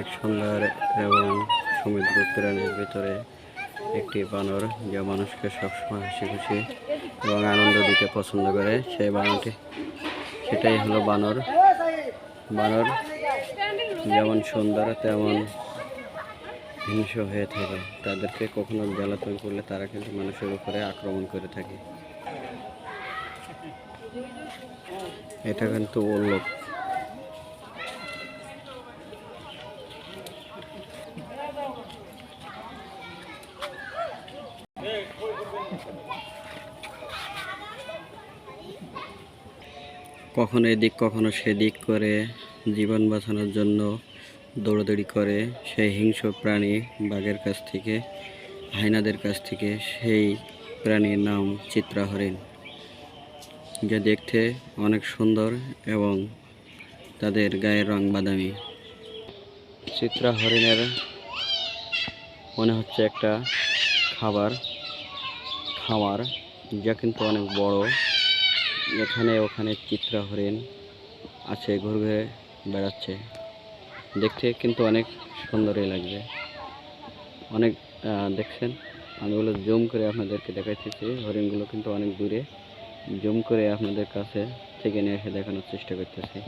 অনেক সুন্দর এবং সমুদ্র প্রাণীর ভিতরে একটি বানর, যা মানুষকে সবসময় হাসি খুশি এবং আনন্দ দিতে পছন্দ করে। সেই বানরটি, সেটাই হলো বানর। বানর যেমন সুন্দর তেমন হিংস্র হয়ে থাকে। তাদেরকে কখনো জ্বালাতন করলে তারা কিন্তু মানুষের উপরে আক্রমণ করে থাকে। এটা কিন্তু উল্লেখ। কখনো এদিক কখনো সেদিক করে জীবন বাঁচানোর জন্য দৌড়াদৌড়ি করে সেই হিংস্র প্রাণী বাঘের কাছ থেকে, হায়নাদের কাছ থেকে। সেই প্রাণীর নাম চিত্রা হরিণ, যা দেখতে অনেক সুন্দর এবং তাদের গায়ের রং বাদামি। চিত্রা হরিণের মনে হচ্ছে একটা খামার, যা কিন্তু অনেক বড়। এখানে ওখানে চিত্রা হরিণ আছে, ঘুরে বেড়াচ্ছে। দেখতে কিন্তু অনেক সুন্দরই লাগছে। অনেক দেখছেন, আমি ওগুলো জুম করে আপনাদেরকে দেখাইতেছি। হরিণগুলো কিন্তু অনেক দূরে, জুম করে আপনাদের কাছে থেকে নিয়ে এসে দেখানোর চেষ্টা করতেছি।